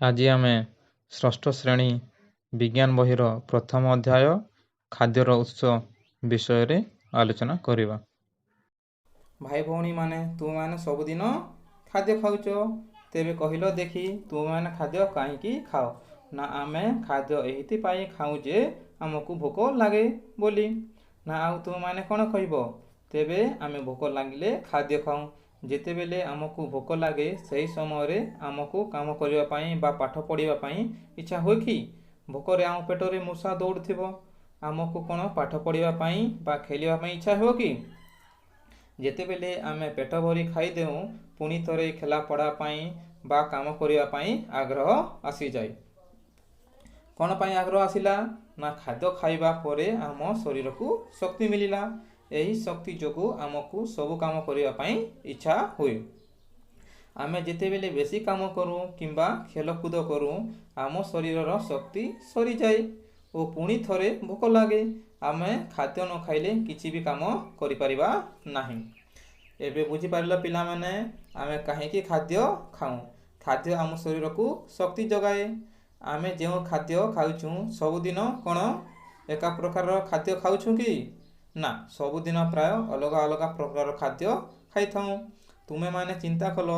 ଆଜି ଆମେ ଷଷ୍ଠ ଶ୍ରେଣୀ ବିଜ୍ଞାନ ବହିର ପ୍ରଥମ ଅଧ୍ୟାୟ ଖାଦ୍ୟର ଉତ୍ସ ବିଷୟରେ ଆଲୋଚନା କରିବା। ଭାଇ ଭଉଣୀମାନେ, ତୁମେମାନେ ସବୁଦିନ ଖାଦ୍ୟ ଖାଉଛ, ତେବେ କହିଲ ଦେଖି ତୁମେମାନେ ଖାଦ୍ୟ କାହିଁକି ଖାଅ? ନା ଆମେ ଖାଦ୍ୟ ଏଇଥିପାଇଁ ଖାଉ ଯେ ଆମକୁ ଭୋକ ଲାଗେ ବୋଲି। ନା ଆଉ ତୁମେମାନେ କ'ଣ କହିବ? ତେବେ ଆମେ ଭୋକ ଲାଗିଲେ ଖାଦ୍ୟ ଖାଉ। ଯେତେବେଳେ ଆମକୁ ଭୋକ ଲାଗେ ସେହି ସମୟରେ ଆମକୁ କାମ କରିବା ପାଇଁ ବା ପାଠ ପଢ଼ିବା ପାଇଁ ଇଚ୍ଛା ହୁଏ କି? ଭୋକରେ ଆମ ପେଟରେ ମୂଷା ଦୌଡ଼ୁଥିବ, ଆମକୁ କ'ଣ ପାଠ ପଢ଼ିବା ପାଇଁ ବା ଖେଳିବା ପାଇଁ ଇଚ୍ଛା ହେବ କି? ଯେତେବେଳେ ଆମେ ପେଟ ଭରି ଖାଇଦେଉ, ପୁଣି ଥରେ ଖେଳା ପଢ଼ା ପାଇଁ ବା କାମ କରିବା ପାଇଁ ଆଗ୍ରହ ଆସିଯାଏ। କ'ଣ ପାଇଁ ଆଗ୍ରହ ଆସିଲା? ନା ଖାଦ୍ୟ ଖାଇବା ପରେ ଆମ ଶରୀରକୁ ଶକ୍ତି ମିଳିଲା। ଏହି ଶକ୍ତି ଯୋଗୁଁ ଆମକୁ ସବୁ କାମ କରିବା ପାଇଁ ଇଚ୍ଛା ହୁଏ। ଆମେ ଯେତେବେଳେ ବେଶୀ କାମ କରୁ କିମ୍ବା ଖେଳକୁଦ କରୁ, ଆମ ଶରୀରର ଶକ୍ତି ସରିଯାଏ ଓ ପୁଣି ଥରେ ଭୋକ ଲାଗେ। ଆମେ ଖାଦ୍ୟ ନ ଖାଇଲେ କିଛି ବି କାମ କରିପାରିବା ନାହିଁ। ଏବେ ବୁଝିପାରିଲ ପିଲାମାନେ, ଆମେ କାହିଁକି ଖାଦ୍ୟ ଖାଉ? ଖାଦ୍ୟ ଆମ ଶରୀରକୁ ଶକ୍ତି ଯୋଗାଏ। ଆମେ ଯେଉଁ ଖାଦ୍ୟ ଖାଉଛୁ, ସବୁଦିନ କ'ଣ ଏକା ପ୍ରକାରର ଖାଦ୍ୟ ଖାଉଛୁ କି? ନା, ସବୁଦିନ ପ୍ରାୟ ଅଲଗା ଅଲଗା ପ୍ରକାରର ଖାଦ୍ୟ ଖାଇଥାଉ। ତୁମେମାନେ ଚିନ୍ତା କଲ,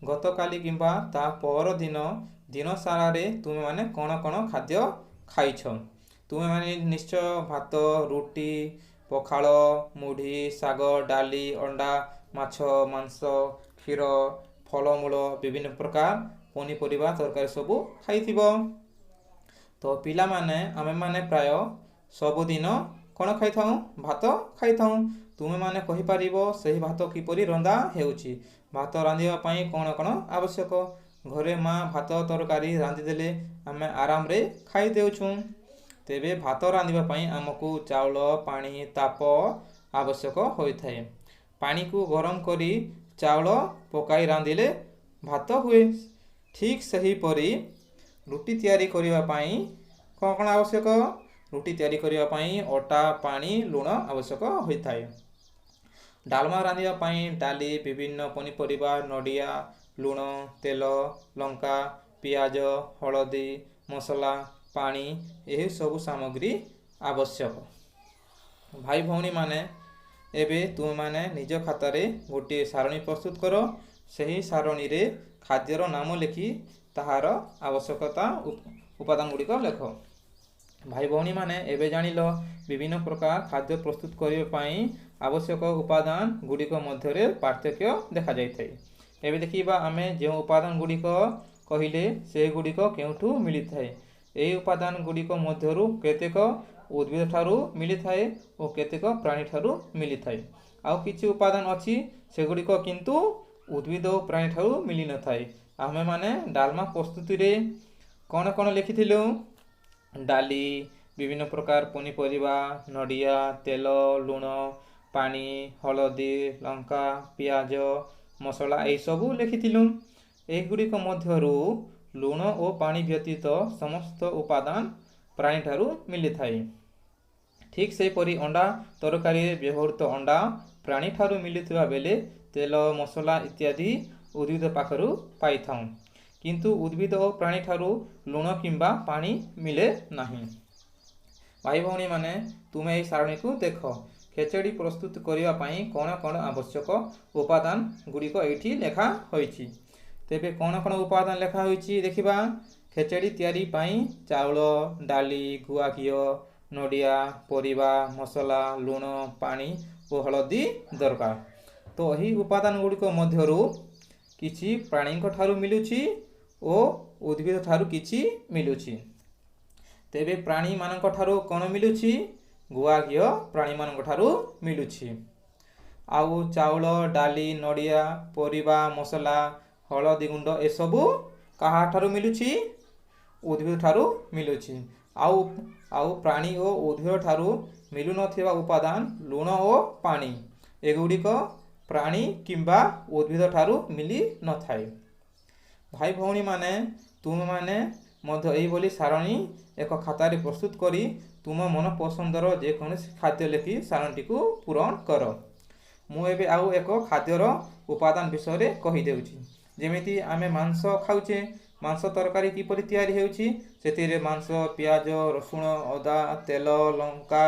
ଗତକାଲି କିମ୍ବା ତା ପରଦିନ ଦିନ ସାରାରେ ତୁମେମାନେ କ'ଣ କ'ଣ ଖାଦ୍ୟ ଖାଇଛ? ତୁମେମାନେ ନିଶ୍ଚୟ ଭାତ, ରୁଟି, ପଖାଳ, ମୁଢ଼ି, ଶାଗ, ଡାଲି, ଅଣ୍ଡା, ମାଛ, ମାଂସ, କ୍ଷୀର, ଫଳମୂଳ, ବିଭିନ୍ନ ପ୍ରକାର ପନିପରିବା ତରକାରୀ ସବୁ ଖାଇଥିବ। ତ ପିଲାମାନେ, ଆମେମାନେ ପ୍ରାୟ ସବୁଦିନ କ'ଣ ଖାଇଥାଉ? ଭାତ ଖାଇଥାଉ। ତୁମେମାନେ କହିପାରିବ ସେହି ଭାତ କିପରି ରନ୍ଧା ହେଉଛି? ଭାତ ରାନ୍ଧିବା ପାଇଁ କ'ଣ କ'ଣ ଆବଶ୍ୟକ? ଘରେ ମା ଭାତ ତରକାରୀ ରାନ୍ଧିଦେଲେ ଆମେ ଆରାମରେ ଖାଇଦେଉଛୁ। ତେବେ ଭାତ ରାନ୍ଧିବା ପାଇଁ ଆମକୁ ଚାଉଳ, ପାଣି, ତାପ ଆବଶ୍ୟକ ହୋଇଥାଏ। ପାଣିକୁ ଗରମ କରି ଚାଉଳ ପକାଇ ରାନ୍ଧିଲେ ଭାତ ହୁଏ। ଠିକ୍ ସେହିପରି ରୁଟି ତିଆରି କରିବା ପାଇଁ କ'ଣ କ'ଣ ଆବଶ୍ୟକ? ରୁଟି ତିଆରି କରିବା ପାଇଁ ଅଟା, ପାଣି, ଲୁଣ ଆବଶ୍ୟକ ହୋଇଥାଏ। ଡାଲମା ରାନ୍ଧିବା ପାଇଁ ଡାଲି, ବିଭିନ୍ନ ପନିପରିବା, ନଡ଼ିଆ, ଲୁଣ, ତେଲ, ଲଙ୍କା, ପିଆଜ, ହଳଦୀ, ମସଲା, ପାଣି ଏହିସବୁ ସାମଗ୍ରୀ ଆବଶ୍ୟକ। ଭାଇ ଭଉଣୀମାନେ, ଏବେ ତୁମେମାନେ ନିଜ ଖାତାରେ ଗୋଟିଏ ସାରଣୀ ପ୍ରସ୍ତୁତ କର। ସେହି ସାରଣୀରେ ଖାଦ୍ୟର ନାମ ଲେଖି ତାହାର ଆବଶ୍ୟକତା ଉପାଦାନ ଗୁଡ଼ିକ ଲେଖ। ଭାଇ ଭଉଣୀମାନେ, ଏବେ ଜାଣିଲ ବିଭିନ୍ନ ପ୍ରକାର ଖାଦ୍ୟ ପ୍ରସ୍ତୁତ କରିବା ପାଇଁ ଆବଶ୍ୟକ ଉପାଦାନ ଗୁଡ଼ିକ ମଧ୍ୟରେ ପାର୍ଥକ୍ୟ ଦେଖାଯାଇଥାଏ। ଏବେ ଦେଖିବା ଆମେ ଯେଉଁ ଉପାଦାନ ଗୁଡ଼ିକ କହିଲେ ସେଗୁଡ଼ିକ କେଉଁଠୁ ମିଳିଥାଏ। ଏହି ଉପାଦାନ ଗୁଡ଼ିକ ମଧ୍ୟରୁ କେତେକ ଉଦ୍ଭିଦ ଠାରୁ ମିଳିଥାଏ ଓ କେତେକ ପ୍ରାଣୀ ଠାରୁ ମିଳିଥାଏ। ଆଉ କିଛି ଉପାଦାନ ଅଛି ସେଗୁଡ଼ିକ କିନ୍ତୁ ଉଦ୍ଭିଦ ଓ ପ୍ରାଣୀ ଠାରୁ ମିଳିନଥାଏ। ଆମେମାନେ ଡାଲମା ପ୍ରସ୍ତୁତିରେ କ'ଣ କ'ଣ ଲେଖିଥିଲୁ? ଡାଲି, ବିଭିନ୍ନ ପ୍ରକାର ପନିପରିବା, ନଡ଼ିଆ, ତେଲ, ଲୁଣ, ପାଣି, ହଳଦୀ, ଲଙ୍କା, ପିଆଜ, ମସଲା ଏହିସବୁ ଲେଖିଥିଲୁ। ଏଗୁଡ଼ିକ ମଧ୍ୟରୁ ଲୁଣ ଓ ପାଣି ବ୍ୟତୀତ ସମସ୍ତ ଉପାଦାନ ପ୍ରାଣୀଠାରୁ ମିଳିଥାଏ। ଠିକ୍ ସେହିପରି ଅଣ୍ଡା ତରକାରୀରେ ବ୍ୟବହୃତ ଅଣ୍ଡା ପ୍ରାଣୀଠାରୁ ମିଳୁଥିବା ବେଳେ ତେଲ, ମସଲା ଇତ୍ୟାଦି ଉଦ୍ଭିଦ ପାଖରୁ ପାଇଥାଉ। କିନ୍ତୁ ଉଦ୍ଭିଦ ଓ ପ୍ରାଣୀଠାରୁ ଲୁଣ କିମ୍ବା ପାଣି ମିଳେ ନାହିଁ। ଭାଇ ଭଉଣୀମାନେ, ତୁମେ ଏହି ସାରଣୀକୁ ଦେଖ। ଖେଚେଡ଼ି ପ୍ରସ୍ତୁତ କରିବା ପାଇଁ କ'ଣ କ'ଣ ଆବଶ୍ୟକ ଉପାଦାନ ଗୁଡ଼ିକ ଏଇଠି ଲେଖା ହୋଇଛି। ତେବେ କ'ଣ କ'ଣ ଉପାଦାନ ଲେଖା ହୋଇଛି ଦେଖିବା। ଖେଚେଡ଼ି ତିଆରି ପାଇଁ ଚାଉଳ, ଡାଲି, ଗୁଆ ଘିଅ, ନଡ଼ିଆ, ପରିବା, ମସଲା, ଲୁଣ, ପାଣି ଓ ହଳଦୀ ଦରକାର। ତ ଏହି ଉପାଦାନ ଗୁଡ଼ିକ ମଧ୍ୟରୁ କିଛି ପ୍ରାଣୀଙ୍କ ଠାରୁ ମିଳୁଛି ଓ ଉଦ୍ଭିଦ ଠାରୁ କିଛି ମିଳୁଛି। ତେବେ ପ୍ରାଣୀମାନଙ୍କ ଠାରୁ କ'ଣ ମିଳୁଛି? ଗୁଆ ଘିଅ ପ୍ରାଣୀମାନଙ୍କ ଠାରୁ ମିଳୁଛି। ଆଉ ଚାଉଳ, ଡାଲି, ନଡ଼ିଆ, ପରିବା, ମସଲା, ହଳଦୀ ଗୁଣ୍ଡ ଏସବୁ କାହାଠାରୁ ମିଳୁଛି? ଉଦ୍ଭିଦ ଠାରୁ ମିଳୁଛି। ଆଉ ପ୍ରାଣୀ ଓ ଉଦ୍ଭିଦ ଠାରୁ ମିଳୁନଥିବା ଉପାଦାନ ଲୁଣ ଓ ପାଣି ଏଗୁଡ଼ିକ ପ୍ରାଣୀ କିମ୍ବା ଉଦ୍ଭିଦ ଠାରୁ ମିଳିନଥାଏ। ଭାଇ ଭଉଣୀମାନେ, ତୁମେମାନେ ମଧ୍ୟ ଏହିଭଳି ସାରଣୀ ଏକ ଖାତାରେ ପ୍ରସ୍ତୁତ କରି ତୁମ ମନ ପସନ୍ଦର ଯେକୌଣସି ଖାଦ୍ୟ ଲେଖି ସାରଣୀଟିକୁ ପୂରଣ କର। ମୁଁ ଏବେ ଆଉ ଏକ ଖାଦ୍ୟର ଉପାଦାନ ବିଷୟରେ କହିଦେଉଛି। ଯେମିତି ଆମେ ମାଂସ ଖାଉଛେ, ମାଂସ ତରକାରୀ କିପରି ତିଆରି ହେଉଛି। ସେଥିରେ ମାଂସ, ପିଆଜ, ରସୁଣ, ଅଦା, ତେଲ, ଲଙ୍କା,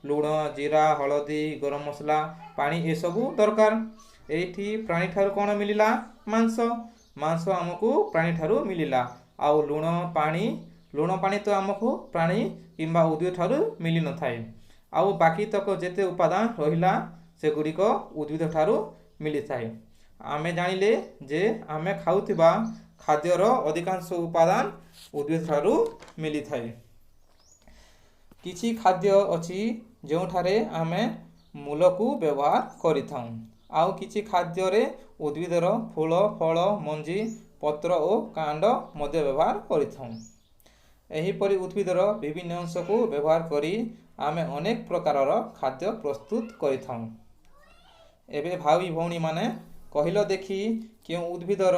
ଲୁଣ, ଜିରା, ହଳଦୀ, ଗରମ ମସଲା, ପାଣି ଏସବୁ ଦରକାର। ଏଇଠି ପ୍ରାଣୀ ଠାରୁ କ'ଣ ମିଳିଲା? ମାଂସ। ମାଂସ ଆମକୁ ପ୍ରାଣୀ ଠାରୁ ମିଳିଲା। ଆଉ ଲୁଣ ପାଣି ତ ଆମକୁ ପ୍ରାଣୀ କିମ୍ବା ଉଦ୍ଭିଦ ଠାରୁ ମିଳିନଥାଏ। ଆଉ ବାକି ତକ ଯେତେ ଉପାଦାନ ରହିଲା ସେଗୁଡ଼ିକ ଉଦ୍ଭିଦ ଠାରୁ ମିଳିଥାଏ। ଆମେ ଜାଣିଲେ ଯେ ଆମେ ଖାଉଥିବା ଖାଦ୍ୟର ଅଧିକାଂଶ ଉପାଦାନ ଉଦ୍ଭିଦ ଠାରୁ ମିଳିଥାଏ। କିଛି ଖାଦ୍ୟ ଅଛି ଯେଉଁଠାରେ ଆମେ ମୂଳକୁ ବ୍ୟବହାର କରିଥାଉ। ଆଉ କିଛି ଖାଦ୍ୟରେ ଉଦ୍ଭିଦର ଫୁଲ, ଫଳ, ମଞ୍ଜି, ପତ୍ର ଓ କାଣ୍ଡ ମଧ୍ୟ ବ୍ୟବହାର କରିଥାଉ। ଏହିପରି ଉଦ୍ଭିଦର ବିଭିନ୍ନ ଅଂଶକୁ ବ୍ୟବହାର କରି ଆମେ ଅନେକ ପ୍ରକାରର ଖାଦ୍ୟ ପ୍ରସ୍ତୁତ କରିଥାଉ। ଏବେ ଭାଇ ଭଉଣୀମାନେ କହିଲ ଦେଖି କେଉଁ ଉଦ୍ଭିଦର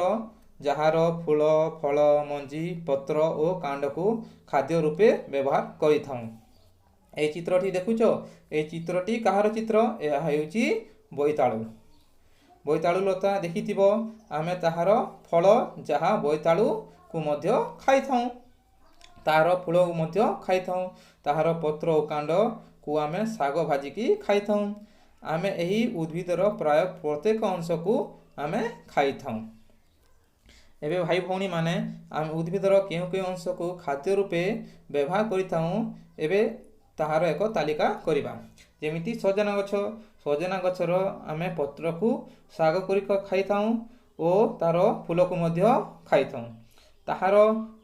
ଯାହାର ଫୁଲ, ଫଳ, ମଞ୍ଜି, ପତ୍ର ଓ କାଣ୍ଡକୁ ଖାଦ୍ୟ ରୂପେ ବ୍ୟବହାର କରିଥାଉ। এই ଚିତ୍ରଟି ଦେଖୁଛ? এই ଚିତ୍ରଟି କାହାର ଚିତ୍ର? ଏହା ହେଉଛି ବୋଇତାଳୁ। ବୋଇତାଳୁ ଲତା ଦେଖିଥିବ। ଆମେ ତାହାର ଫଳ ଯାହା ବୋଇତାଳୁକୁ ମଧ୍ୟ ଖାଇଥାଉ, ତାହାର ଫୁଲକୁ ମଧ୍ୟ ଖାଇଥାଉ, ତାହାର ପତ୍ର ଓ କାଣ୍ଡକୁ ଆମେ ଶାଗ ଭାଜିକି ଖାଇଥାଉ। ଆମେ ଏହି ଉଦ୍ଭିଦର ପ୍ରାୟ ପ୍ରତ୍ୟେକ ଅଂଶକୁ ଆମେ ଖାଇଥାଉ। ଏବେ ଭାଇ ଭଉଣୀମାନେ ଆମେ ଉଦ୍ଭିଦର କେଉଁ କେଉଁ ଅଂଶକୁ ଖାଦ୍ୟ ରୂପେ ବ୍ୟବହାର କରିଥାଉ ଏବେ ତାହାର ଏକ ତାଲିକା କରିବା। ଯେମିତି ସଜନା ଗଛ। ସଜନା ଗଛର ଆମେ ପତ୍ରକୁ ଶାଗ କରି ଖାଇଥାଉ ଓ ତାର ଫୁଲକୁ ମଧ୍ୟ ଖାଇଥାଉ। ତାହାର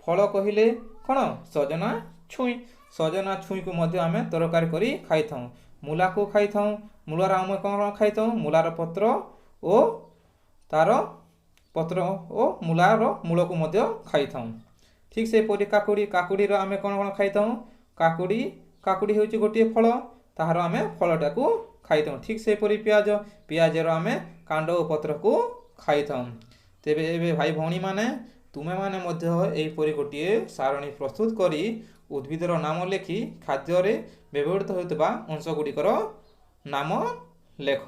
ଫଳ କହିଲେ କ'ଣ? ସଜନା ଛୁଇଁ। ସଜନା ଛୁଇଁକୁ ମଧ୍ୟ ଆମେ ତରକାରୀ କରି ଖାଇଥାଉ। ମୂଳାକୁ ଖାଇଥାଉ। ମୂଳାର ଆମେ କ'ଣ ଖାଇଥାଉ? ମୂଳାର ପତ୍ର ଓ ତାର ପତ୍ର ଓ ମୂଳାର ମୂଳକୁ ମଧ୍ୟ ଖାଇଥାଉ। ଠିକ୍ ସେପରି କାକୁଡ଼ି। କାକୁଡ଼ିର ଆମେ କ'ଣ କ'ଣ ଖାଇଥାଉ? କାକୁଡ଼ି ହେଉଛି ଗୋଟିଏ ଫଳ, ତାହାର ଆମେ ଫଳଟାକୁ ଖାଇଥାଉ। ଠିକ୍ ସେପରି ପିଆଜ। ପିଆଜର ଆମେ କାଣ୍ଡ ଓ ପତ୍ରକୁ ଖାଇଥାଉ। ତେବେ ଏବେ ଭାଇ ଭଉଣୀମାନେ ତୁମେମାନେ ମଧ୍ୟ ଏହିପରି ଗୋଟିଏ ସାରଣୀ ପ୍ରସ୍ତୁତ କରି ଉଦ୍ଭିଦର ନାମ ଲେଖି ଖାଦ୍ୟରେ ବ୍ୟବହୃତ ହେଉଥିବା ଅଂଶଗୁଡ଼ିକର ନାମ ଲେଖ।